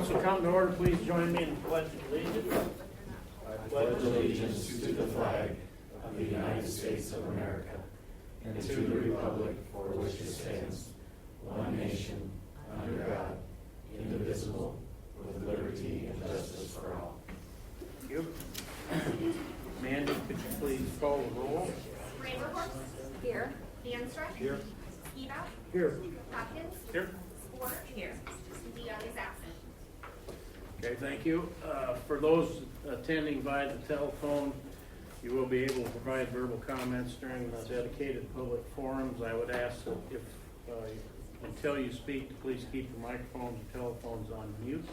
Council come to order. Please join me in the pledge of allegiance. I pledge allegiance to the flag of the United States of America and to the republic for which it stands, one nation, under God, indivisible, with liberty and justice for all. Thank you. Mandy, could you please call the roll? Ravenhorst. Here. Danstra. Here. Skiba. Here. Hopkins. Here. Sport. Here. Dion is absent. Okay, thank you. For those attending via the telephone, you will be able to provide verbal comments during the dedicated public forums. I would ask that if, until you speak, please keep your microphones and telephones on mute.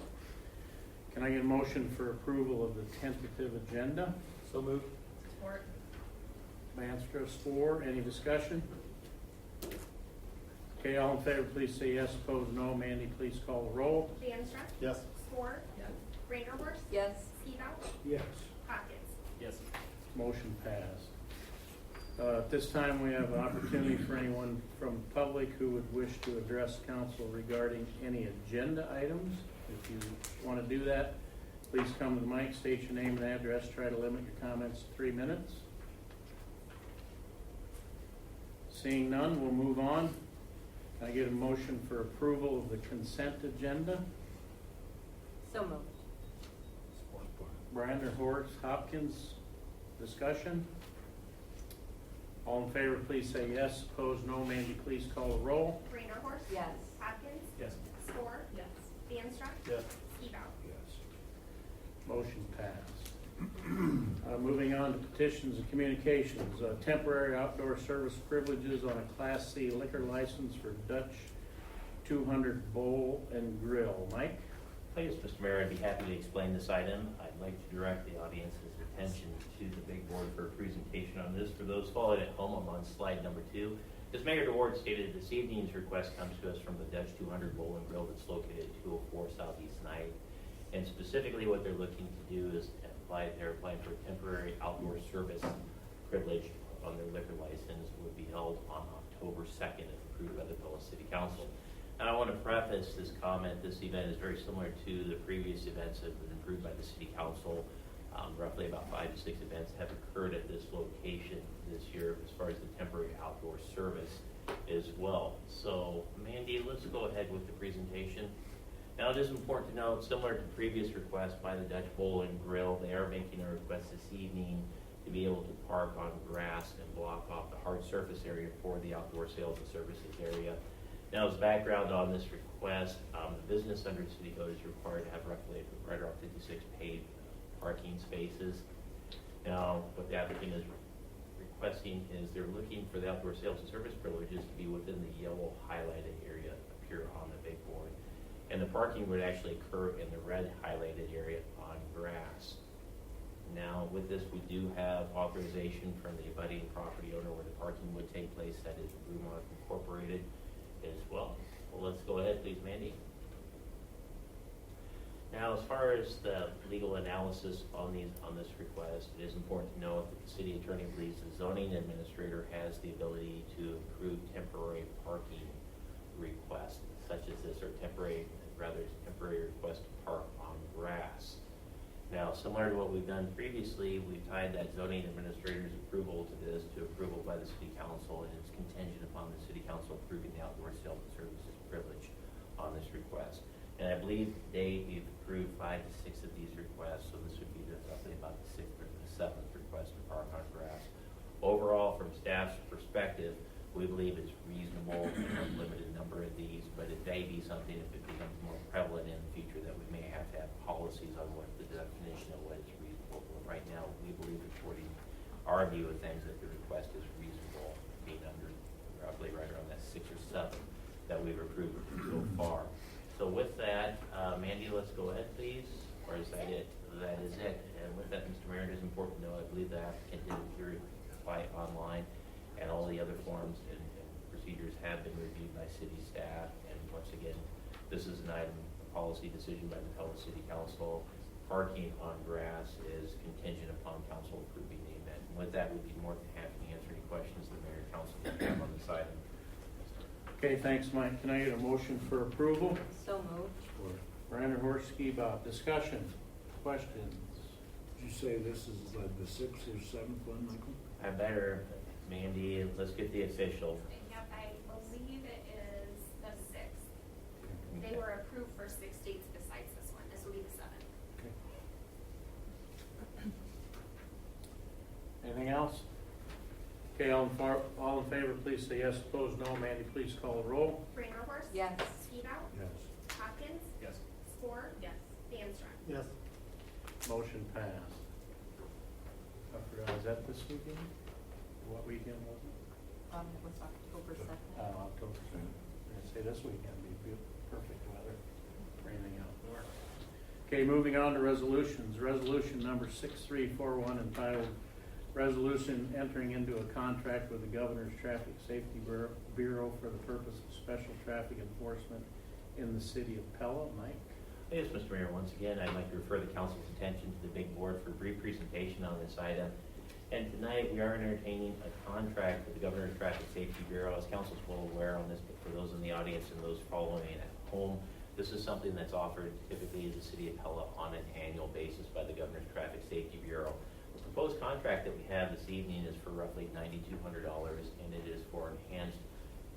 Can I get a motion for approval of the tentative agenda? So moved. Sport. Manstra, Spore, any discussion? Okay, all in favor, please say yes. Opposed, no. Mandy, please call the roll. Danstra. Yes. Sport. Yes. Ravenhorst. Yes. Skiba. Yes. Hopkins. Yes. Motion passed. At this time, we have an opportunity for anyone from the public who would wish to address council regarding any agenda items. If you want to do that, please come to the mic, state your name and address, try to limit your comments to 3 minutes. Seeing none, we'll move on. Can I get a motion for approval of the consent agenda? So moved. Brander, Horst, Hopkins, discussion? All in favor, please say yes. Opposed, no. Mandy, please call the roll. Ravenhorst. Yes. Hopkins. Yes. Sport. Yes. Danstra. Yes. Skiba. Yes. Motion passed. Moving on to petitions and communications. Temporary outdoor service privileges on a Class C liquor license for Dutch 200 Bowl and Grill. Mike? Please, Mr. Mayor, I'd be happy to explain this item. I'd like to direct the audience's attention to the big board for a presentation on this. For those following at home, I'm on slide number 2. As Mayor DeWard stated, this evening's request comes to us from the Dutch 200 Bowl and Grill that's located at 204 Southeast 9th. And specifically what they're looking to do is they're applying for a temporary outdoor service privilege on their liquor license. Would be held on October 2nd if approved by the Pella City Council. And I want to preface this comment, this event is very similar to the previous events that have been approved by the City Council. Roughly about 5 to 6 events have occurred at this location this year as far as the temporary outdoor service as well. So Mandy, let's go ahead with the presentation. Now it is important to note, similar to previous requests by the Dutch Bowl and Grill, they are making a request this evening to be able to park on grass and block off the hard surface area for the outdoor sales and services area. Now, as background on this request, the business under City Code is required to have roughly right around 56 paid parking spaces. Now, what the applicant is requesting is they're looking for the outdoor sales and service privileges to be within the yellow highlighted area appear on the big board. And the parking would actually occur in the red highlighted area on grass. Now, with this, we do have authorization from the abutting property owner where the parking would take place. That is Brewmark Incorporated as well. Well, let's go ahead, please, Mandy. Now, as far as the legal analysis on this request, it is important to note that the city attorney believes the zoning administrator has the ability to approve temporary parking requests such as this, or temporary request to park on grass. Now, similar to what we've done previously, we've tied that zoning administrator's approval to this, to approval by the City Council, and it's contingent upon the City Council approving the outdoor sales and services privilege on this request. And I believe to date we've approved 5 to 6 of these requests, so this would be roughly about the 6th or the 7th request to park on grass. Overall, from staff's perspective, we believe it's reasonable to have a limited number of these, but it may be something if it becomes more prevalent in the future that we may have to have policies on what the definition of what is reasonable. But right now, we believe according our view of things that the request is reasonable, being under roughly right around that 6 or 7 that we've approved so far. So with that, Mandy, let's go ahead, please. Or is that it? That is it. And with that, Mr. Mayor, it is important to know, I believe the applicant did appear online, and all the other forms and procedures have been reviewed by city staff. And once again, this is an item, a policy decision by the Pella City Council. Parking on grass is contingent upon council approving the event. And with that, we'd be more than happy to answer any questions the mayor and council may have on this item. Okay, thanks, Mike. Can I get a motion for approval? So moved. Brander Horse Ski Bob, discussion, questions? Did you say this is like the 6th or 7th one, Michael? I better, Mandy, let's get the official. Yep, I believe it is the 6th. They were approved for 6 dates besides this one. This will be the 7th. Okay. Anything else? Okay, all in favor, please say yes. Opposed, no. Mandy, please call the roll. Brander Horse. Yes. Skibout. Yes. Hopkins. Yes. Score. Yes. DeAnstruck. Yes. Motion passed. I forgot, is that this weekend? What weekend was it? It was October 2nd. October 2nd. I'd say this weekend would be perfect weather for anything outdoor. Okay, moving on to resolutions. Resolution number 6341 entitled Resolution Entering into a Contract with the Governor's Traffic Safety Bureau for the purpose of special traffic enforcement in the City of Pella. Mike? Yes, Mr. Mayor, once again, I'd like to refer the council's attention to the big board for a brief presentation on this item. And tonight, we are entertaining a contract with the Governor's Traffic Safety Bureau. As council's well aware on this, but for those in the audience and those following at home, this is something that's offered typically to the City of Pella on an annual basis by the Governor's Traffic Safety Bureau. The proposed contract that we have this evening is for roughly $9,200, and it is for enhanced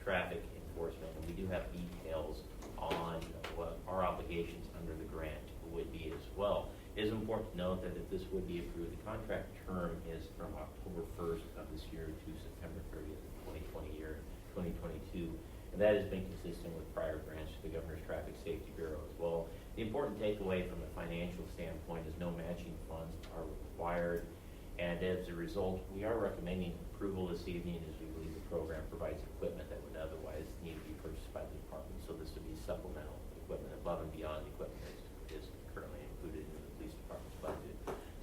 traffic enforcement. And we do have details on what our obligations under the grant would be as well. It is important to note that if this would be approved, the contract term is from October 1st of this year to September 30th of 2022. And that has been consistent with prior grants to the Governor's Traffic Safety Bureau as well. The important takeaway from a financial standpoint is no matching funds are required. And as a result, we are recommending approval this evening as we believe the program provides equipment that would otherwise need to be purchased by the department. So this would be supplemental equipment above and beyond the equipment that is currently included in the police department's budget.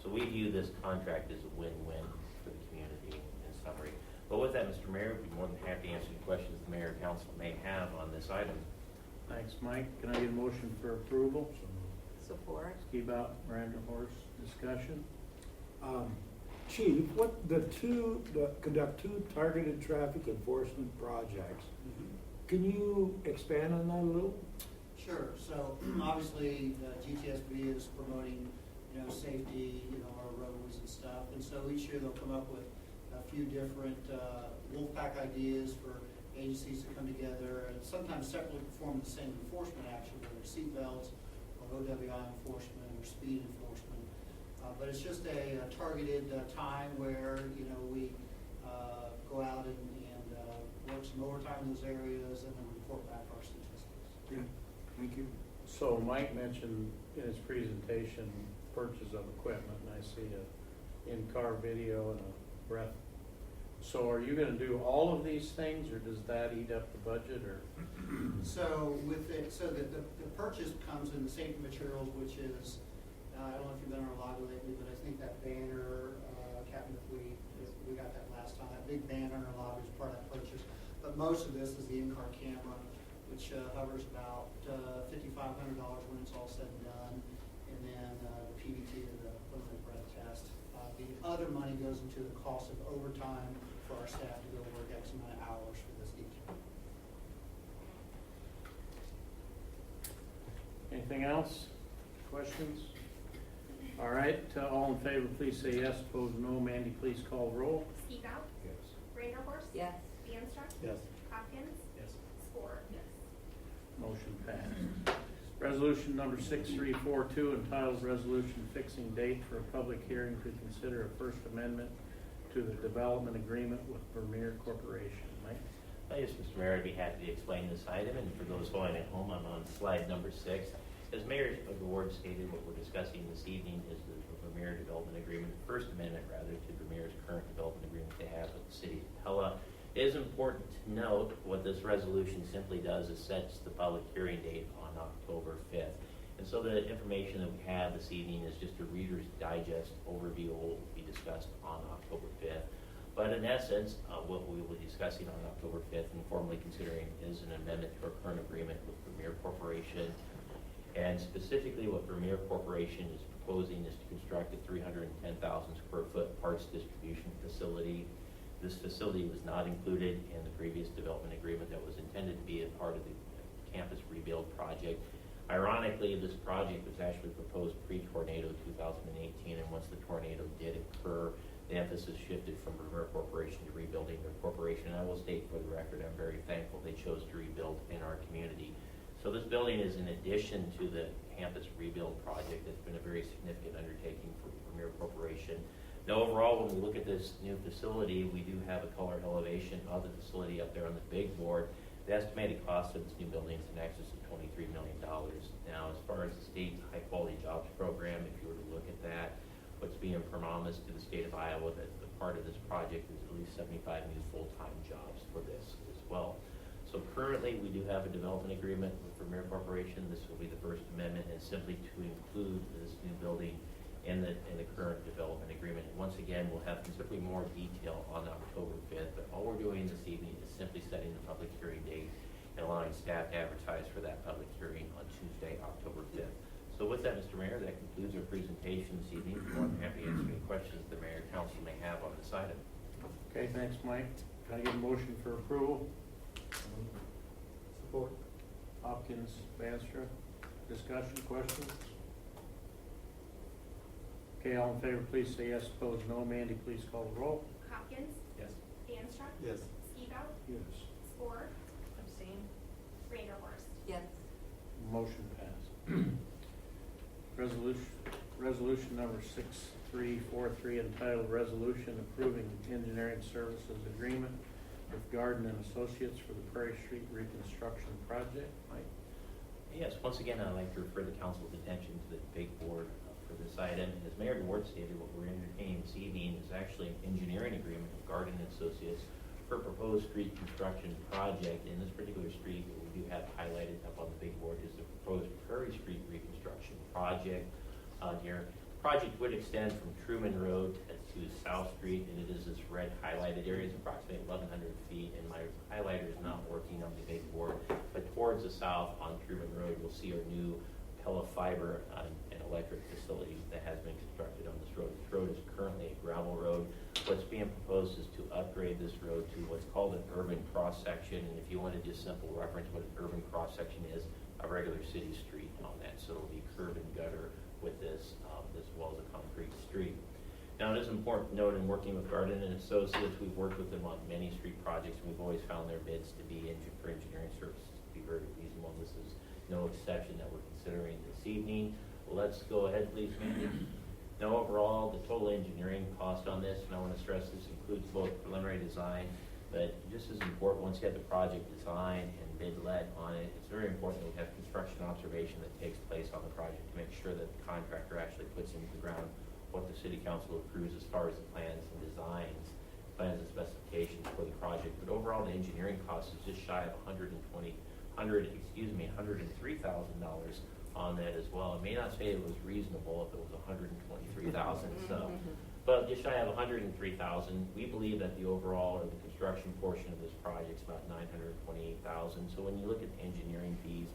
So we view this contract as a win-win for the community in summary. But with that, Mr. Mayor, I'd be more than happy to answer any questions the mayor and council may have on this item. Thanks, Mike. Can I get a motion for approval? Support. Skibout, Brander Horse, discussion? Chief, conduct 2 targeted traffic enforcement projects. Can you expand on that a little? Sure. So obviously, GTSB is promoting, safety, our roadways and stuff. And so each year they'll come up with a few different wolf pack ideas for agencies to come together and sometimes separately perform the same enforcement action, whether it's seat belts or OWI enforcement or speed enforcement. But it's just a targeted time where, we go out and work some overtime in those areas and then report back our statistics. Yeah, thank you. So Mike mentioned in his presentation purchase of equipment, and I see a in-car video and a breath. So are you gonna do all of these things, or does that eat up the budget, or? So with it, the purchase comes in the safety materials, which is, I don't know if you've been on our lobby lately, but I think that banner, Captain, if we got that last time, that big banner in our lobby is part of that purchase. But most of this is the in-car camera, which hovers about $5,500 when it's all said and done, and then the PVT to the permanent breath test. The other money goes into the cost of overtime for our staff to go work X amount of hours for this detail. Anything else? Questions? All right, all in favor, please say yes. Opposed, no. Mandy, please call the roll. Skibout. Yes. Brander Horse. Yes. DeAnstruck. Yes. Hopkins. Yes. Score. Yes. Motion passed. Resolution number 6342 entitled Resolution Fixing Date for a Public Hearing to Consider a First Amendment to the Development Agreement with Vermeer Corporation. Mike? Yes, Mr. Mayor, I'd be happy to explain this item, and for those following at home, I'm on slide number 6. As Mayor of the Ward stated, what we're discussing this evening is the Vermeer Development Agreement, First Amendment rather, to Vermeer's current development agreement they have with the City of Pella. It is important to note what this resolution simply does is sets the public hearing date on October 5th. And so the information that we have this evening is just a Reader's Digest overview of what will be discussed on October 5th. But in essence, what we will be discussing on October 5th and formally considering is an amendment to our current agreement with Vermeer Corporation. And specifically what Vermeer Corporation is proposing is to construct a 310,000 square foot parts distribution facility. This facility was not included in the previous development agreement that was intended to be a part of the campus rebuild project. Ironically, this project was actually proposed pre-tornado 2018, and once the tornado did occur, the emphasis shifted from Premier Corporation to rebuilding their corporation. And I will state for the record, I'm very thankful they chose to rebuild in our community. So this building is in addition to the campus rebuild project. It's been a very significant undertaking for Premier Corporation. Now overall, when we look at this new facility, we do have a color elevation of the facility up there on the big board. The estimated cost of this new building is in excess of $23 million. Now, as far as the state's high quality jobs program, if you were to look at that, what's being promised to the state of Iowa, that the part of this project is at least 75 new full-time jobs for this as well. So currently, we do have a development agreement with Premier Corporation. This will be the first amendment, and simply to include this new building in the current development agreement. And once again, we'll have considerably more detail on October 5th, but all we're doing this evening is simply setting the public hearing date and allowing staff to advertise for that public hearing on Tuesday, October 5th. So with that, Mr. Mayor, that concludes our presentation this evening. We're more than happy to answer any questions the mayor and council may have on this item. Okay, thanks, Mike. Can I get a motion for approval? Support. Hopkins, Banstra. Discussion, questions? Okay, all in favor, please say yes. Opposed, no. Mandy, please call the roll. Hopkins, Yes. Danstruck, Yes. Skibout, Yes. Spore, Abstain? Vanderhorst. Yes. Motion passed. Resolution number 6343 entitled Resolution Approving Engineering Services Agreement with Garden and Associates for the Prairie Street Reconstruction Project. Mike? Yes, once again, I'd like to refer the council's attention to the big board for this item. As Mayor DeWard stated, what we're entertaining this evening is actually an engineering agreement with Garden and Associates for a proposed street construction project. In this particular street, what we do have highlighted up on the big board is the proposed Prairie Street reconstruction project on here. The project would extend from Truman Road to South Street, and it is this red highlighted area. It's approximately 1,100 feet, and my highlighter is not working on the big board. But towards the south on Truman Road, we'll see our new Pella fiber and electric facility that has been constructed on this road. This road is currently a gravel road. What's being proposed is to upgrade this road to what's called an urban cross-section. And if you want to just simple reference what an urban cross-section is, a regular city street on that. So it'll be curb and gutter with this, as well as a concrete street. Now, it is important to note in working with Garden and Associates, we've worked with them on many street projects, and we've always found their bids to be, for engineering services, to be very reasonable. This is no exception that we're considering this evening. Let's go ahead, please, Mandy. Now, overall, the total engineering cost on this, and I want to stress this includes both preliminary design, but just as important, once you have the project design and bid let on it, it's very important that we have construction observation that takes place on the project to make sure that the contractor actually puts into the ground what the city council approves as far as the plans and designs, plans and specifications for the project. But overall, the engineering cost is just shy of $103,000 on that as well. I may not say it was reasonable if it was $123,000. So, but just shy of $103,000. We believe that the overall or the construction portion of this project is about $928,000. So when you look at the engineering fees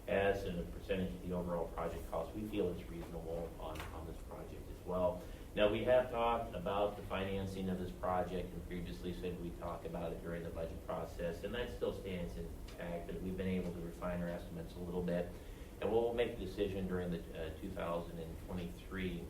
as a percentage of the overall project cost, we feel it's reasonable on this project as well. Now, we have talked about the financing of this project and previously said we talk about it during the budget process, and that still stands intact, but we've been able to refine our estimates a little bit. And we'll make a decision during the 2023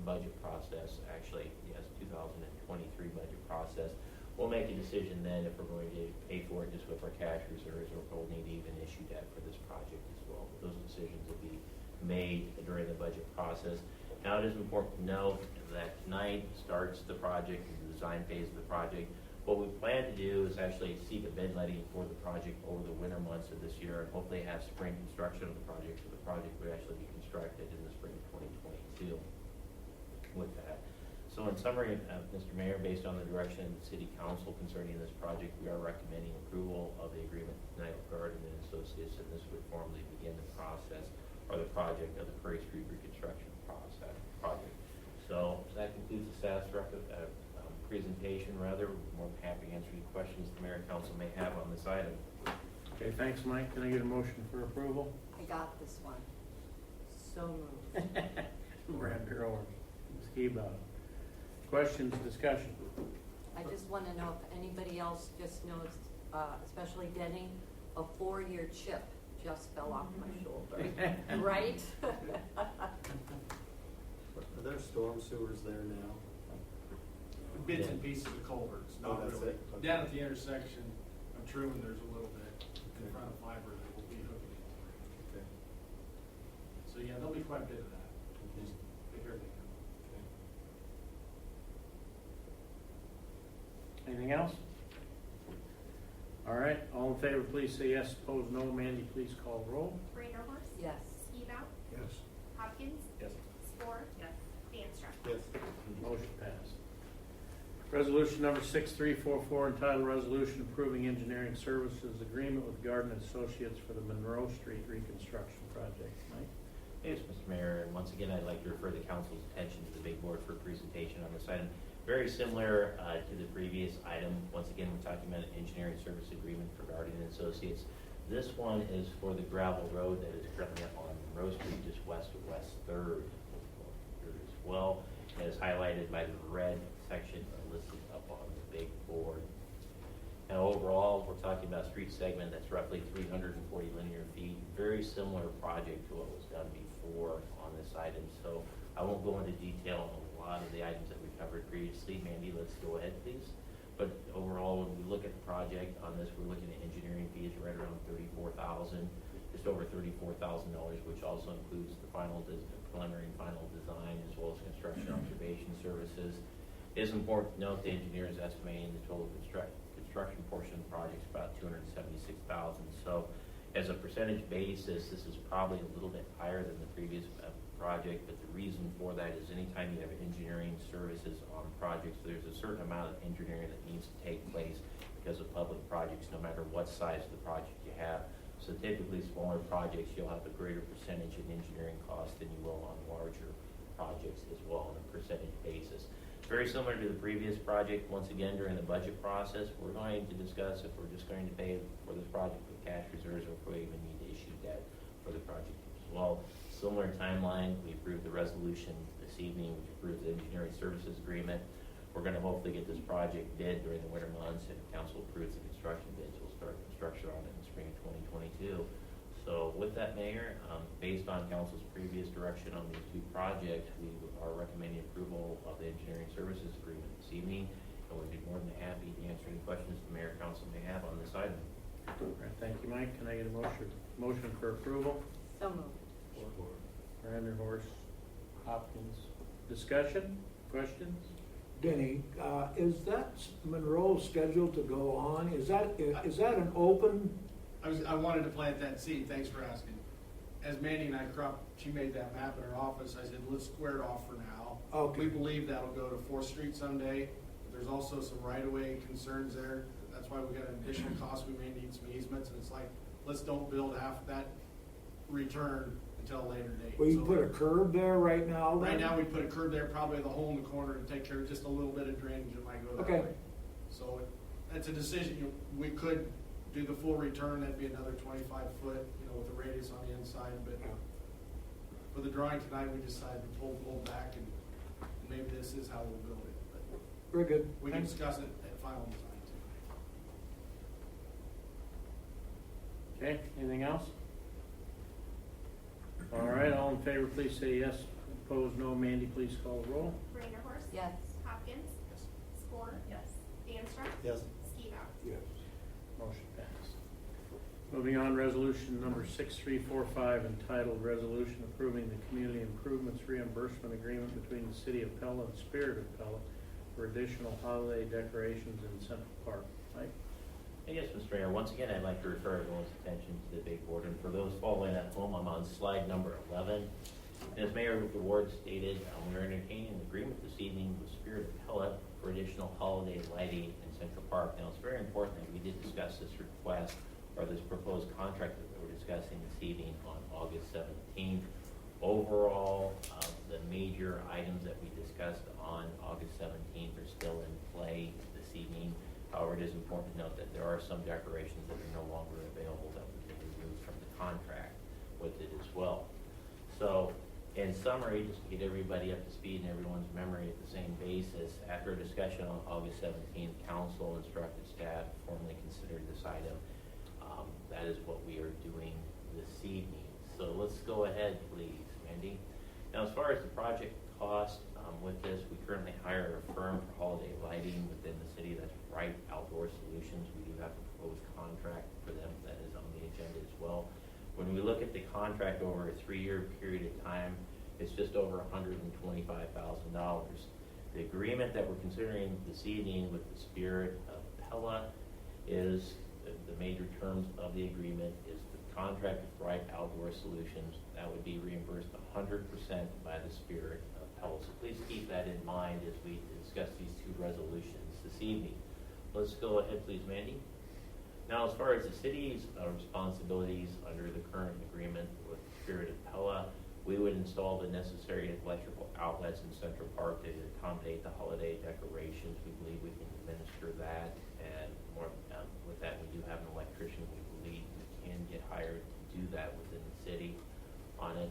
budget process, actually, yes, 2023 budget process. We'll make a decision then if we're going to pay for it just with our cash reserves, or if we'll need to even issue debt for this project as well. But those decisions will be made during the budget process. Now, it is important to note that tonight starts the project, the design phase of the project. What we plan to do is actually seek a bid letting for the project over the winter months of this year, and hopefully have spring construction of the project, so the project would actually be constructed in the spring of 2022 with that. So in summary, Mr. Mayor, based on the direction of the City Council concerning this project, we are recommending approval of the agreement tonight with Garden and Associates, and this would formally begin the process or the project of the Prairie Street reconstruction project. So that concludes the staff's presentation. We're more than happy to answer any questions the mayor and council may have on this item. Okay, thanks, Mike. Can I get a motion for approval? I got this one. So moved. Brander or Skibout. Questions, discussion? I just want to know if anybody else just knows, especially Denny, a 4-year chip just fell off my shoulder, right? Are there storm sewers there now? Bits and pieces of culverts, Oh, not that's really. it? Okay. Down at the intersection of Truman, there's a little bit in front of Fiber that will be hooking into. Okay. So yeah, there'll be quite a bit of that, just bigger than. Anything else? All right, all in favor, please say yes. Opposed, no. Mandy, please call the roll. Reindeerhorst. Yes. Skibout. Yes. Hopkins. Yes. Score. Yes. DeAnstruck. Yes. Motion passed. Resolution number 6344 entitled Resolution Approving Engineering Services Agreement with Garden Associates for the Monroe Street Reconstruction Project. Mike? Yes, Mr. Mayor, and once again, I'd like to refer the council's attention to the big board for presentation on this item. Very similar to the previous item. Once again, we're talking about an engineering service agreement for Garden Associates. This one is for the gravel road that is currently up on Monroe Street, just west of West Third here as well. And is highlighted by the red section listed up on the big board. Now overall, we're talking about a street segment that's roughly 340 linear feet. Very similar project to what was done before on this item. So I won't go into detail on a lot of the items that we covered previously. Mandy, let's go ahead, please. But overall, when we look at the project on this, we're looking at engineering fees right around $34,000, just over $34,000, which also includes the preliminary and final design, as well as construction observation services. It is important to note the engineer is estimating the total construction portion of the project is about $276,000. So as a percentage basis, this is probably a little bit higher than the previous project, but the reason for that is anytime you have engineering services on projects, there's a certain amount of engineering that needs to take place because of public projects, no matter what size of the project you have. So typically smaller projects, you'll have a greater percentage in engineering cost than you will on larger projects as well on a percentage basis. Very similar to the previous project. Once again, during the budget process, we're going to discuss if we're just going to pay for this project with cash reserves or if we even need to issue debt for the project as well. Similar timeline, we approved the resolution this evening, we approved the engineering services agreement. We're going to hopefully get this project bid during the winter months. If council approves the construction bids, we'll start construction on it in spring of 2022. So with that, Mayor, based on council's previous direction on these two projects, we are recommending approval of the engineering services agreement this evening. And we'd be more than happy to answer any questions the mayor and council may have on this item. All right, thank you, Mike. Can I get a motion for approval? So moved. Reindeerhorst, Hopkins. Discussion? Questions? Denny, is that Monroe scheduled to go on? Is that an open? I wanted to plant that seed, thanks for asking. As Mandy and I she made that map in her office, I said, let's square it off for now. Okay. We believe that'll go to 4th Street someday. There's also some right-of-way concerns there. That's why we got an additional cost. We may need some easements, and it's like, let's don't build half that return until a later date. Will you So put a curb there right now? then? right now, we put a curb there, probably the hole in the corner to take care of just a little bit of drainage that might go that Okay. way. So that's a decision. We could do the full return, that'd be another 25 foot, with a radius on the inside, but Yeah. for the drawing tonight, we decided to pull back and maybe this is how we'll build it. But Very good. we can Thanks. discuss it at final design too. Okay, anything else? All right, all in favor, please say yes. Opposed, no. Mandy, please call the roll. Reindeerhorst. Yes. Hopkins. Yes. Score. Yes. DeAnstruck. Yes. Skibout. Yes. Motion passed. Moving on, resolution number 6345 entitled Resolution Approving the Community Improvements Reimbursement Agreement between the City of Pella and Spirit of Pella for additional holiday decorations in Central Park. Mike? Yes, Mr. Mayor, once again, I'd like to refer everyone's attention to the big board, and for those following at home, I'm on slide number 11. And as Mayor of the Ward stated, we're entertaining an agreement this evening with Spirit of Pella for additional holiday lighting in Central Park. Now, it's very important that we did discuss this request or this proposed contract that we're discussing this evening on August 17th. Overall, the major items that we discussed on August 17th are still in play this evening. However, it is important to note that there are some decorations that are no longer available that we can remove from the contract with it as well. So, in summary, just to get everybody up to speed and everyone's memory at the same basis, after a discussion on August 17th, council instructed staff to formally consider this item. That is what we are doing this evening. So let's go ahead, please, Mandy. Now, as far as the project cost, with this, we currently hire a firm for holiday lighting within the city. That's Right Outdoor Solutions. We do have a proposed contract for them that is on the agenda as well. When we look at the contract over a 3-year period of time, it's just over $125,000. The agreement that we're considering this evening with the Spirit of Pella is, the major terms of the agreement is the contract with Right Outdoor Solutions. That would be reimbursed 100% by the Spirit of Pella. So please keep that in mind as we discuss these two resolutions this evening. Let's go ahead, please, Mandy. Now, as far as the city's responsibilities under the current agreement with the Spirit of Pella, we would install the necessary electrical outlets in Central Park to accommodate the holiday decorations. We believe we can administer that, and more with that, we do have an electrician. We believe we can get hired to do that within the city on it.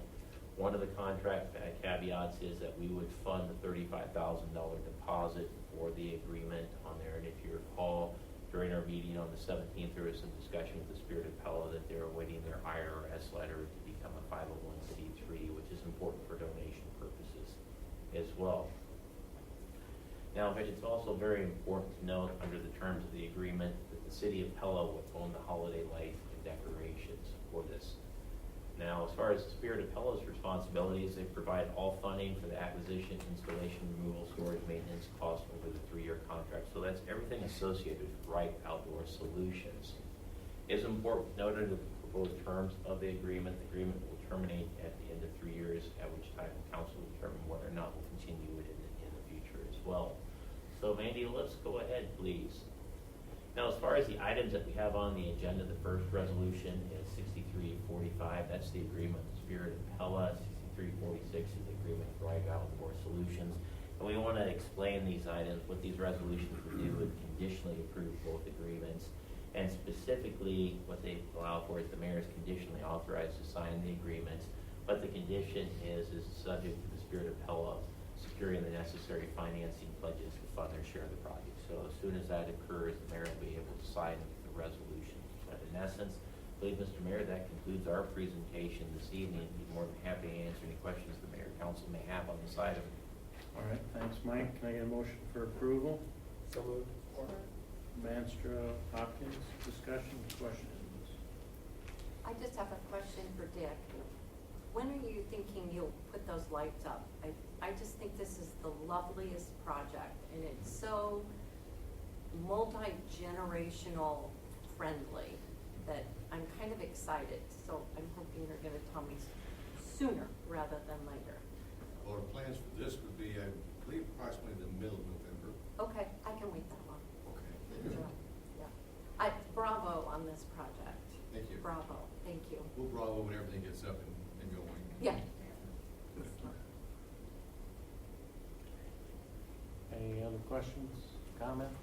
One of the contract caveats is that we would fund the $35,000 deposit for the agreement on there. And if you recall, during our meeting on the 17th, there was some discussion with the Spirit of Pella that they're awaiting their IRS letter to become a 501c3, which is important for donation purposes as well. Now, it's also very important to note under the terms of the agreement that the City of Pella would own the holiday lights and decorations for this. Now, as far as the Spirit of Pella's responsibilities, they provide all funding for the acquisition, installation, removal, storage, maintenance costs over the 3-year contract. So that's everything associated with Right Outdoor Solutions. It's important to note under the proposed terms of the agreement will terminate at the end of 3 years, at which time the council will determine whether or not we'll continue it in the future as well. So Mandy, let's go ahead, please. Now, as far as the items that we have on the agenda, the first resolution is 6345. That's the agreement with the Spirit of Pella. 6346 is the agreement with Right Outdoor Solutions. And we want to explain these items. What these resolutions would do would conditionally approve both agreements. And specifically, what they allow for is the mayor is conditionally authorized to sign the agreements. But the condition is subject to the Spirit of Pella securing the necessary financing pledges to fund their share of the project. So as soon as that occurs, the mayor will be able to sign the resolution. But in essence, I believe, Mr. Mayor, that concludes our presentation this evening. I'd be more than happy to answer any questions the mayor and council may have on this item. All right, thanks, Mike. Can I get a motion for approval? So moved. Manstra, Hopkins, discussion, questions? I just have a question for Dick. When are you thinking you'll put those lights up? I just think this is the loveliest project, and it's so multi-generational friendly that I'm kind of excited. So I'm hoping you're going to tell me sooner rather than later. Well, our plans for this would be, I believe, approximately the middle of November. Okay, I can wait that long. Okay. Yeah. Bravo on this project. Thank you. Bravo. Thank you. We'll bravo when everything gets up and going. Yeah. Any other questions, comments?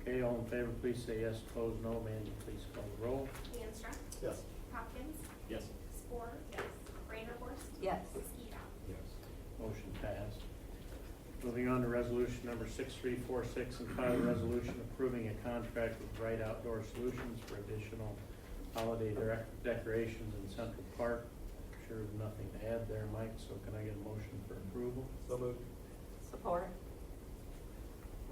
Okay, all in favor, please say yes. Opposed, no. Mandy, please call the roll. DeAnstruck? Yes. Hopkins? Yes. Spore? Yes. Reindeerhorst? Yes. Skeeter? Yes. Motion passed. Moving on to resolution number 6346, and final resolution approving a contract with Right Outdoor Solutions for additional holiday decorations in Central Park. Sure there's nothing to add there, Mike, so can I get a motion for approval? So moved. Support.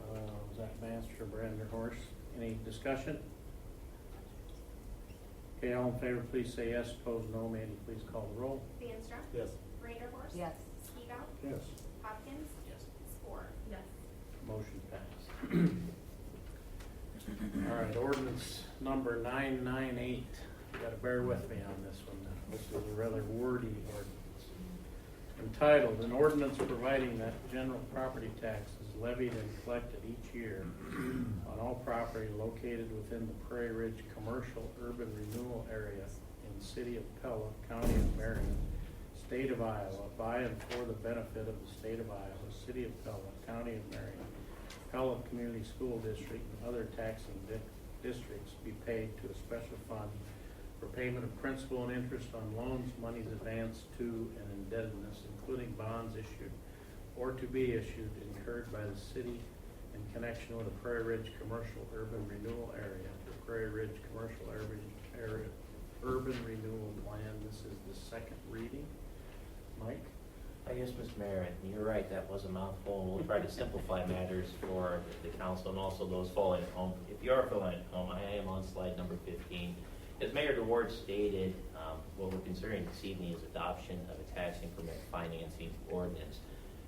Was that Master Brander Horse? Any discussion? Okay, all in favor, please say yes. Opposed, no. Mandy, please call the roll. DeAnstruck? Yes. Reindeerhorst? Yes. Skeeter? Yes. Hopkins? Yes. Spore? Yes. Motion passed. All right, ordinance number 998. You gotta bear with me on this one. This is a rather wordy ordinance. Entitled, an ordinance providing that general property tax is levied and collected each year on all property located within the Prairie Ridge Commercial Urban Renewal Area in the City of Pella, County of Marion, State of Iowa, by and for the benefit of the State of Iowa, City of Pella, County of Marion, Pella Community School District, and other taxing districts be paid to a special fund for payment of principal and interest on loans, monies advanced to, and indebtedness, including bonds issued or to be issued, incurred by the city in connection with the Prairie Ridge Commercial Urban Renewal Area, the Prairie Ridge Commercial Urban area urban renewal plan. This is the second reading. Mike? I guess, Mr. Mayor, you're right, that was a mouthful. We'll try to simplify matters for the council and also those following at home. If you are following at home, I am on slide number 15. As Mayor DeWard stated, what we're considering this evening is adoption of a tax increment financing ordinance.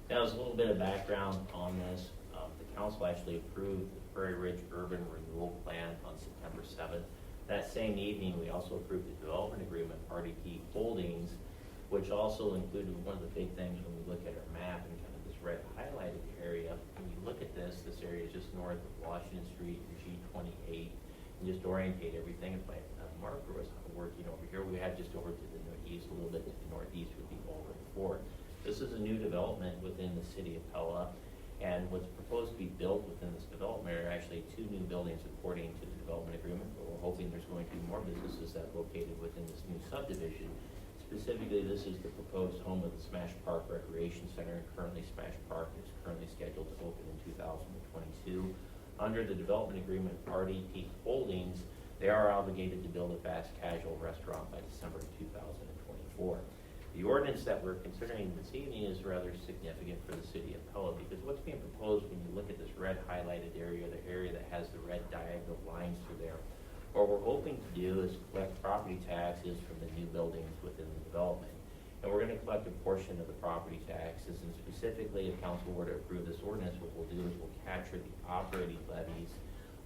Now, there's a little bit of background on this. The council actually approved the Prairie Ridge Urban Renewal Plan on September 7th. That same evening, we also approved the development agreement, RDP Holdings, which also included one of the big things when we look at our map and kind of this red highlighted area. When you look at this area is just north of Washington Street and G28, and just orientate everything. If my marker was working over here, we had just over to the northeast, a little bit to the northeast would be Baldwin Ford. This is a new development within the City of Pella, and what's proposed to be built within this development are actually 2 new buildings according to the development agreement, but we're hoping there's going to be more businesses that are located within this new subdivision. Specifically, this is the proposed home of the Smash Park Recreation Center. Currently, Smash Park is currently scheduled to open in 2022. Under the development agreement, RDP Holdings, they are obligated to build a fast casual restaurant by December of 2024. The ordinance that we're considering this evening is rather significant for the City of Pella because what's being proposed when you look at this red highlighted area, the area that has the red diagonal lines through there, what we're hoping to do is collect property taxes from the new buildings within the development. And we're going to collect a portion of the property taxes, and specifically if council were to approve this ordinance, what we'll do is we'll capture the operating levies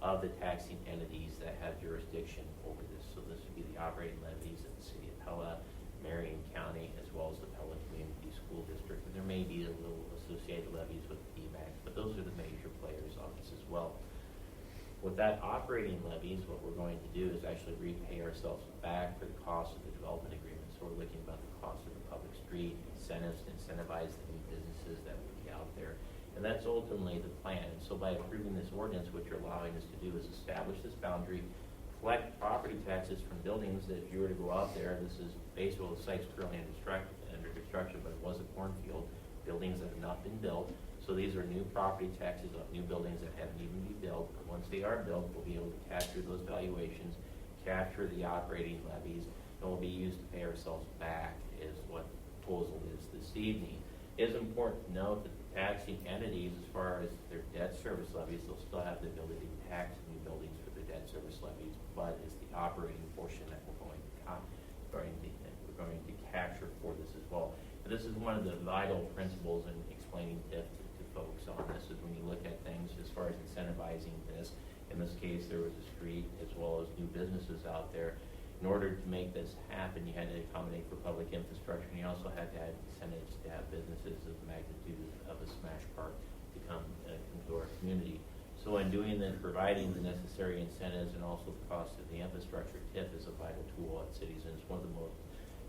of the taxing entities that have jurisdiction over this. So this would be the operating levies of the City of Pella, Marion County, as well as the Pella Community School District. And there may be a little associated levies with the PMAX, but those are the major players on this as well. With that operating levies, what we're going to do is actually repay ourselves back for the cost of the development agreement. So we're looking about the cost of the public street, incentives to incentivize the new businesses that would be out there. And that's ultimately the plan. And so by approving this ordinance, what you're allowing us to do is establish this boundary, collect property taxes from buildings that if you were to go out there, this is basically the site's currently under construction, but it was a cornfield, buildings that have not been built. So these are new property taxes on new buildings that haven't even been built. But once they are built, we'll be able to capture those valuations, capture the operating levies, and will be used to pay ourselves back is what the proposal is this evening. It is important to note that the taxing entities, as far as their debt service levies, they'll still have the ability to tax new buildings for their debt service levies, but it's the operating portion that we're going to capture for this as well. But this is one of the vital principles in explaining TIF to folks on this, is when you look at things as far as incentivizing this. In this case, there was a street as well as new businesses out there. In order to make this happen, you had to accommodate for public infrastructure, and you also had to have incentives to have businesses of the magnitude of a Smash Park to come into our community. So in doing that, providing the necessary incentives and also the cost of the infrastructure, TIF is a vital tool at cities, and it's one of the most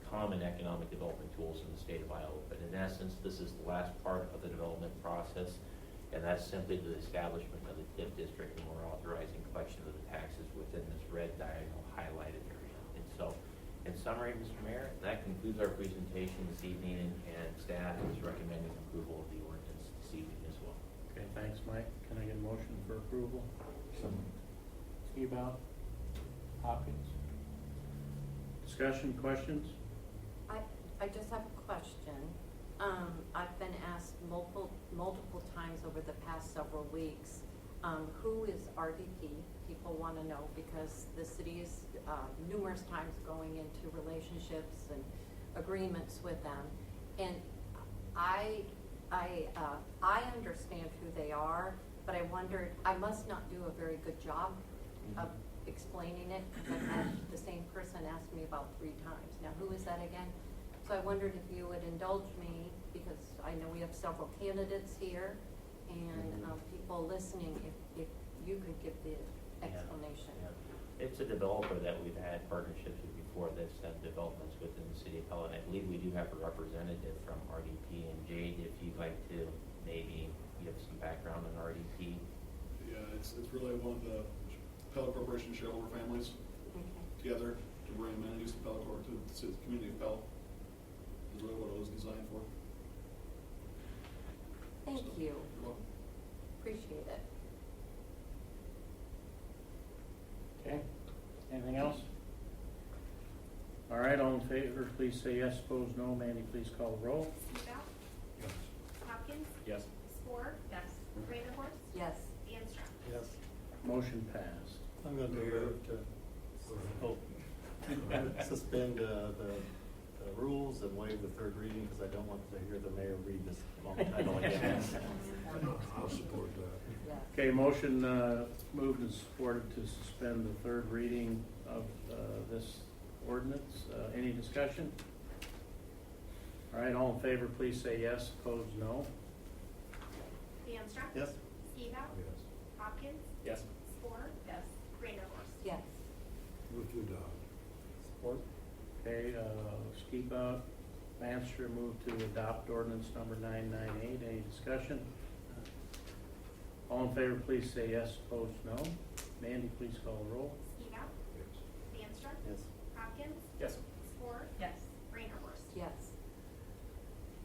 common economic development tools in the state of Iowa. But in essence, this is the last part of the development process, and that's simply the establishment of the TIF district, and we're authorizing collection of the taxes within this red diagonal highlighted area. And so, in summary, Mr. Mayor, that concludes our presentation this evening, and staff is recommending approval of the ordinance this evening as well. Okay, thanks, Mike. Can I get a motion for approval? Seabout? Hopkins? Discussion, questions? I just have a question. I've been asked multiple times over the past several weeks, who is RDP? People want to know because the city is numerous times going into relationships and agreements with them. And I understand who they are, but I wondered, I must not do a very good job of explaining it. I've had the same person ask me about 3 times. Now, who is that again? So I wondered if you would indulge me, because I know we have several candidates here and people listening, if you could give the explanation. Yeah. It's a developer that we've had partnerships with before that's done developments within the City of Pella, and I believe we do have a representative from RDP. And Jade, if you'd like to maybe give some background on RDP. Yeah, it's really one of the Pella Corporation shareholder families together to bring amenities to Pella Corp, to the community of Pella. Is really what it was designed for. Thank So, you. You're welcome. Appreciate it. Okay, anything else? favor, please say yes. Opposed, no. Mandy, please call the roll. Steve Out, Yes. Hopkins, Yes. Spore. Yes. Reindeerhorst, Yes. DeAnstruck. Yes. Motion passed. I'm going to move to suspend the rules and waive the third reading because I don't want to hear the mayor read this long title again. I'll support that. Yes. Okay, motion moved and supported to suspend the third reading of this ordinance. Any discussion? All right, all in favor, please say yes. Opposed, no. DeAnstruck. Yes. Steve Out, Yes. Hopkins, Yes. Spore. Yes. Reindeerhorst. Yes. Move to adopt. Support. Okay, Skeep Out, Manster moved to adopt ordinance number 998. Any discussion? All in favor, please say yes. Opposed, no. Mandy, please call the roll. Steve Out, Yes. DeAnstruck. Yes. Hopkins, Yes. Spore. Yes. Reindeerhorst. Yes.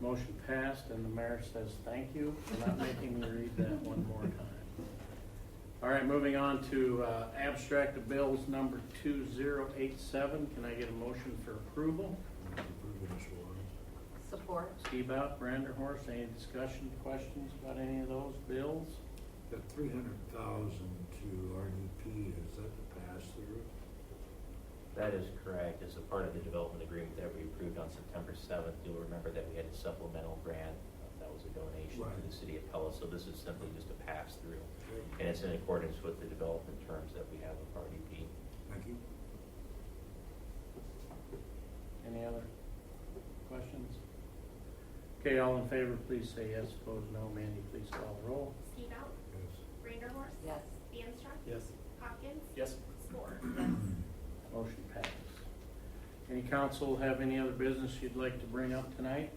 Motion passed, and the mayor says thank you for not making me read that one more time. All right, moving on to abstract of bills number 2087. Can I get a motion for approval? Approve initial orders. Support. Steve Out, Branderhorst, any discussion, questions about any of those bills? That 300,000 to RDP, is that the pass-through? That is correct. As a part of the development agreement that we approved on September 7th, you'll remember that we had a supplemental grant. That was a donation to Right. the City of Pella, so this is simply just a pass-through. Okay. And it's in accordance with the development terms that we have with RDP. Thank you. Any other questions? Okay, all in favor, please say yes. Opposed, no. Mandy, please call the roll. Steve Out, Yes. Reindeerhorst. Yes. DeAnstruck. Yes. Hopkins. Yes. Spore. Motion passed. Any council have any other business you'd like to bring up tonight?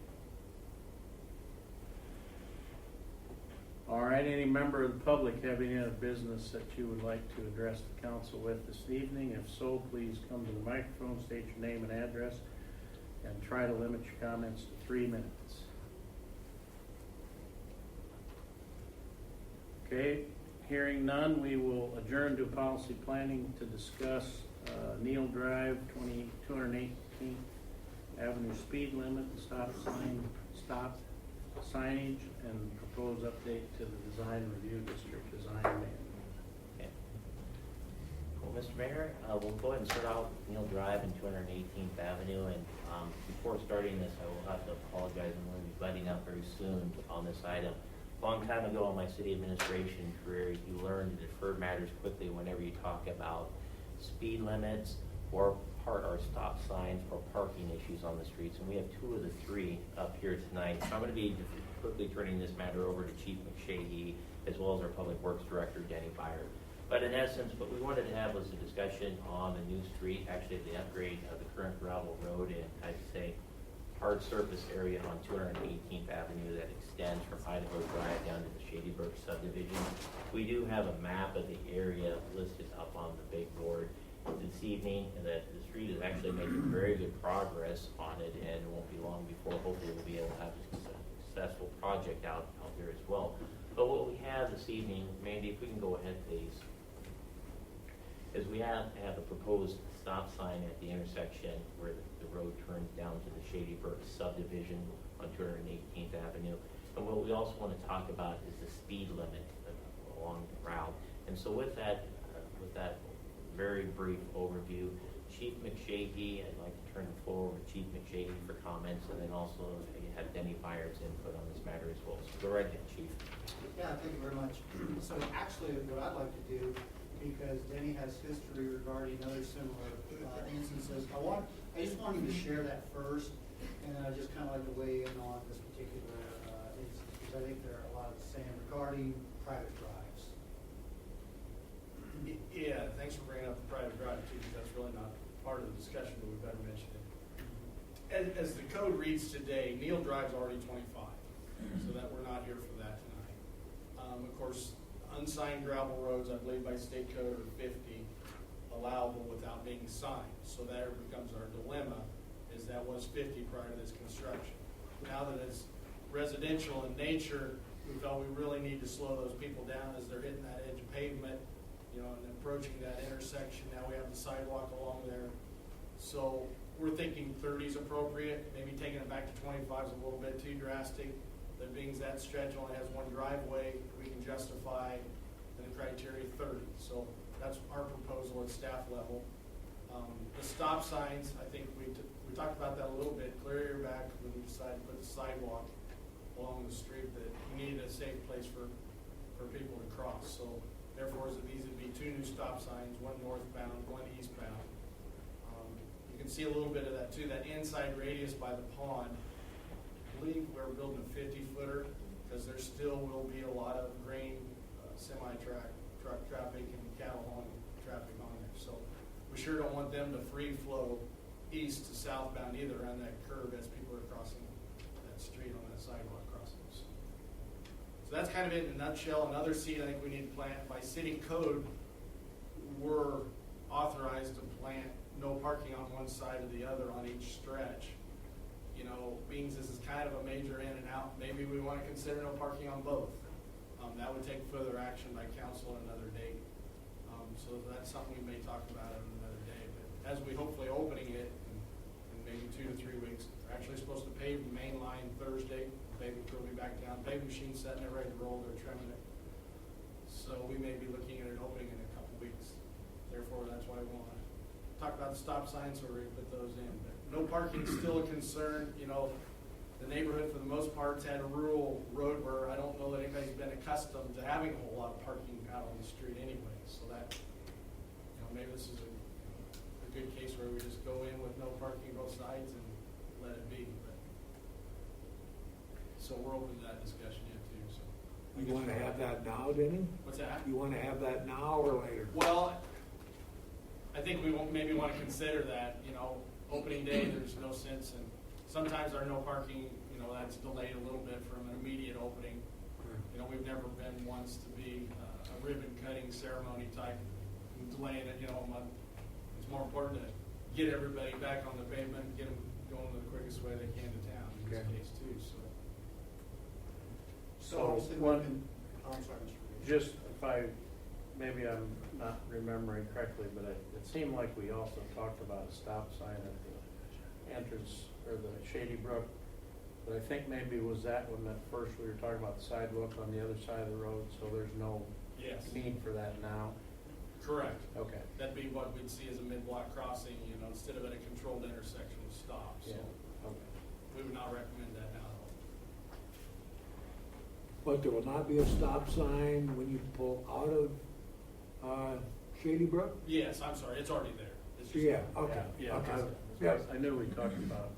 All right, any member of the public have any other business that you would like to address the council with this evening? If so, please come to the microphone, state your name and address, and try to limit your comments to 3 minutes. Okay, hearing none, we will adjourn to policy planning to discuss Neal Drive, 218th Avenue speed limit, stop signage, and proposed update to the design review district design manual. Okay. Well, Mr. Mayor, we'll go ahead and start out with Neal Drive and 218th Avenue. And before starting this, I will have to apologize. I'm going to be butting up very soon on this item. A long time ago in my city administration career, you learn to defer matters quickly whenever you talk about speed limits or stop signs or parking issues on the streets. And we have 2 of the 3 up here tonight. So I'm going to be quickly turning this matter over to Chief McShahey as well as our Public Works Director, Denny Byer. But in essence, what we wanted to have was a discussion on the new street, actually the upgrade of the current gravel road and I'd say hard surface area on 218th Avenue that extends from Idaho Drive down to the Shady Brook subdivision. We do have a map of the area listed up on the big board this evening, and that the street is actually making very good progress on it, and it won't be long before hopefully we'll be able to have a successful project out there as well. But what we have this evening, Mandy, if we can go ahead please, is we have a proposed stop sign at the intersection where the road turns down to the Shady Brook subdivision on 218th Avenue. And what we also want to talk about is the speed limit along the route. And so with that very brief overview, Chief McShahey, I'd like to turn the floor over to Chief McShahey for comments, and then also have Denny Byers input on this matter as well. So go right ahead, Chief. Yeah, thank you very much. So actually, what I'd like to do, because Denny has history regarding other similar instances, I just wanted to share that first, and then I just kind of like to weigh in on this particular instance, because I think there are a lot of the same regarding private drives. Yeah, thanks for bringing up the private drive too, because that's really not part of the discussion, but we better mention it. As the code reads today, Neal Drive's already 25, so that we're not here for that tonight. Of course, unsigned gravel roads, I believe by state code are 50 allowable without being signed. So there becomes our dilemma, is that was 50 prior to this construction. Now that it's residential in nature, we felt we really need to slow those people down as they're hitting that edge of pavement, and approaching that intersection. Now we have the sidewalk along there. So we're thinking 30 is appropriate, maybe taking it back to 25 is a little bit too drastic. That being that stretch only has one driveway, we can justify in the criteria 30. So that's our proposal at staff level. The stop signs, I think we talked about that a little bit, clear your back when we decided to put the sidewalk along the street, that we needed a safe place for people to cross. So therefore, these would be 2 new stop signs, one northbound, one eastbound. You can see a little bit of that too, that inside radius by the pond. I believe we're building a 50-footer because there still will be a lot of grain, truck traffic and cattle hauling traffic on there. So we sure don't want them to free flow east to southbound either on that curve as people are crossing that street on that sidewalk crossing. So that's kind of it in a nutshell. Another seed I think we need to plant by city code, we're authorized to plant no parking on one side or the other on each stretch. You know, being this is kind of a major in and out, maybe we want to consider no parking on both. That would take further action by council on another date. So that's something we may talk about on another day. But as we hopefully opening it in maybe 2 to 3 weeks, we're actually supposed to pave the main line Thursday. Paving crew will be back down. Paving machine's setting it ready to roll. They're trimming it. So we may be looking at it opening in a couple weeks. Therefore, that's why we want to talk about the stop signs, so we're going to put those in. But no parking is still a concern. You know, the neighborhood for the most part's had a rural road where I don't know that anybody's been accustomed to having a whole lot of parking out on the street anyway. So that, you know, maybe this is a good case where we just go in with no parking both sides and let it be. But, so we're open to that discussion yet too. So You want to have that now, Denny? what's that? You want to have that now or later? Well, I think we maybe want to consider that, you know, opening day, there's no sense, and sometimes our no parking, you know, that's delayed a little bit from an immediate opening. You know, we've never been once to be a ribbon cutting ceremony type, delaying it, you know, a month. It's more important to get everybody back on the pavement and get them going the quickest way they can to town in this case too, so. So obviously one, I'm sorry, Mr. Reed. just if maybe I'm not remembering correctly, but it seemed like we also talked about a stop sign at the entrance or the Shady Brook. But I think maybe was that when at first we were talking about the sidewalk on the other side of the road, so there's no Yes. need for that now? Correct. Okay. That'd be what we'd see as a mid-block crossing, you know, instead of at a controlled intersection with stops. So Yeah, okay. we would not recommend that now. But there will not be a stop sign when you pull out of Shady Brook? Yes, I'm sorry, it's already there. It's just- Yeah, okay, Yeah, okay. yeah. I knew we talked about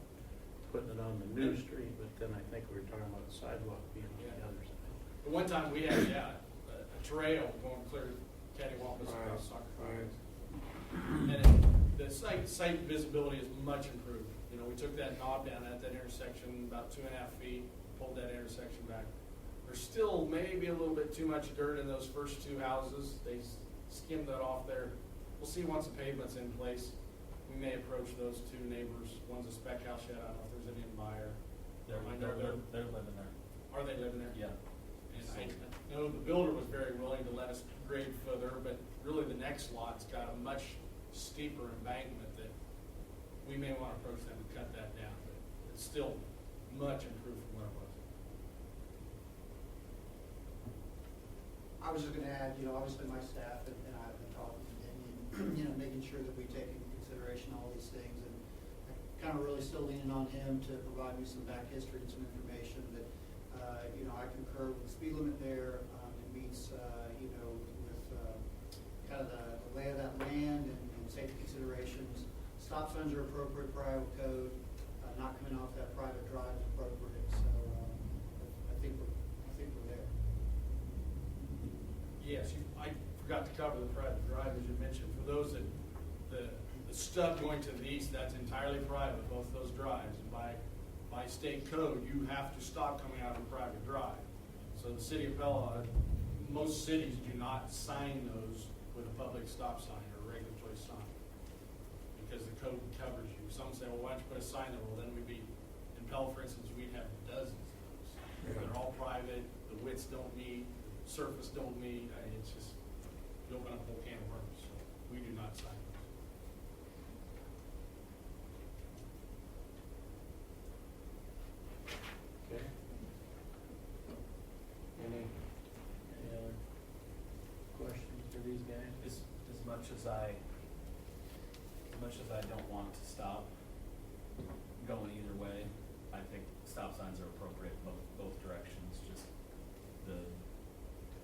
putting it on the new street, but then I think we were talking about the sidewalk being on the other side. But one time we had, a trail going clear cattywampus across soccer fields. And the site visibility is much improved. You know, we took that knob down at that intersection about 2.5 feet, pulled that intersection back. There's still maybe a little bit too much dirt in those first 2 houses. They skimmed that off there. We'll see once the pavement's in place. We may approach those 2 neighbors. One's a spec house yet. I don't know if there's any buyer. They're living there. Are they living there? Yeah. And I know the builder was very willing to let us grade further, but really the next lot's got a much steeper embankment that we may want to approach them and cut that down, but it's still much improved from where it was. I was just gonna add, you know, obviously my staff and I have been talking to Denny and, you know, making sure that we take into consideration all these things. And I kind of really still leaning on him to provide me some back history and some information that, you know, I concur with the speed limit there. It meets, you know, with kind of the lay of that land and safety considerations. Stop signs are appropriate for Iowa code. Not coming off that private drive is appropriate. So I think we're there. Yes, I forgot to cover the private drive, as you mentioned. For those that, the stub going to the east, that's entirely private, both those drives. And by state code, you have to stop coming out of a private drive. So the City of Pella, most cities do not sign those with a public stop sign or a regulatory sign because the code covers you. Some say, well, why don't you put a sign there? Well, then we'd be, in Pella, for instance, we'd have dozens of those. They're all private, the widths don't meet, the surface don't meet. It's just, you open up a whole can of worms. So we do not sign those. as I don't want it to stop going either way, I think stop signs are appropriate both directions, just to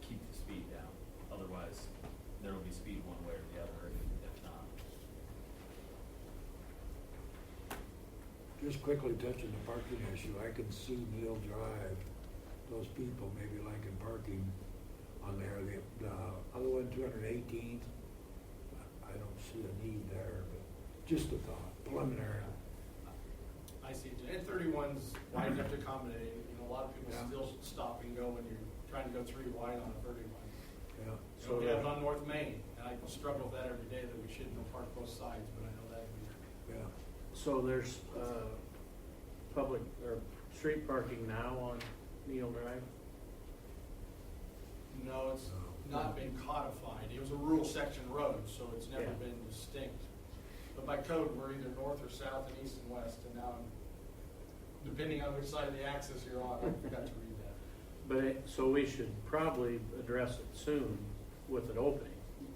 keep the speed down. Otherwise, there will be speed one way or the other if not. Just quickly touching the parking issue, I can see Neil Drive, those people maybe liking parking on there. The other one, 218th, I don't see a need there, but just a thought, preliminary. I see, and 31's wide enough to accommodate, a lot of people Yeah. still stop and go when you're trying to go 3 wide on a 31. Yeah. So we have it on North Main, and I struggle with that every day, that we shouldn't park both sides, but I know that would be. Yeah. So there's, public, or street parking now on Neil Drive? No, it's not been codified. It was a rural section road, so it's never Yeah. been distinct. But by code, we're either north or south and east and west, and now, depending on which side of the axis you're on, I forgot to read that. But, so we should probably address it soon with it opening.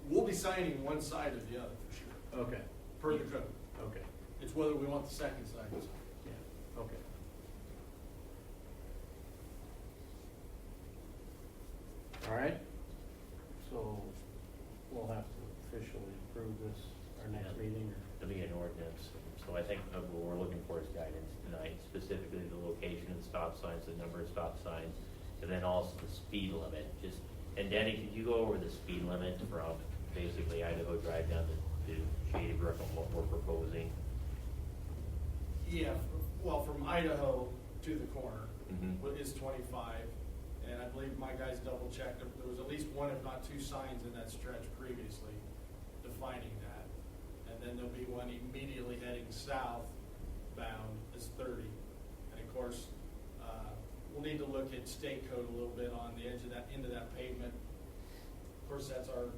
We'll be signing one side or the other for sure, Okay, per the code. okay, It's whether we want the second side to sign. yeah, okay. All right, so we'll have to officially approve this our next Yeah. meeting, or? There'll be an ordinance, so I think what we're looking for is guidance tonight, specifically the location of the stop signs, the number of stop signs, and then also the speed limit, and Danny, could you go over the speed limit from basically Idaho Drive down to Shady Brook on what we're proposing? Yeah, well, from Idaho to the corner Mhm. is 25, and I believe my guys double checked, there was at least one, if not 2 signs in that stretch previously defining that. And then there'll be one immediately heading southbound is 30. And of course, we'll need to look at state code a little bit on the edge of that, into that pavement. Of course, that's our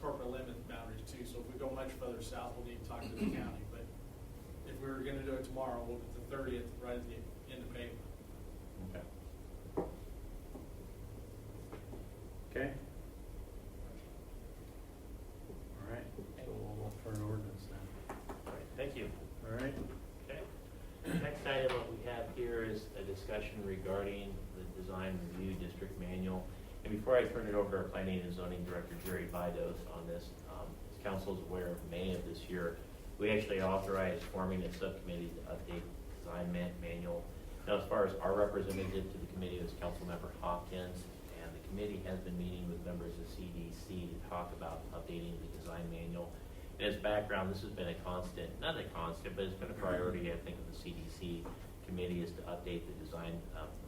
corporate limit boundaries too, so if we go much further south, we'll need to talk to the county. But if we were gonna do it tomorrow, we'll get the 30th right at the end of pavement. Okay. Okay. All right, so we'll look for an ordinance then. All right, thank you. All right, Okay. Next item that we have here is a discussion regarding the design review district manual. And before I turn it over to our planning and zoning director, Jerry Bidos, on this, as council is aware, of May of this year, we actually authorized forming a subcommittee to update the design manual. Now, as far as our representative to the committee was Councilmember Hopkins, and the committee has been meeting with members of CDC to talk about updating the design manual. And as background, this has been a constant, not a constant, but it's been a priority, I think, of the CDC committee, is to update the design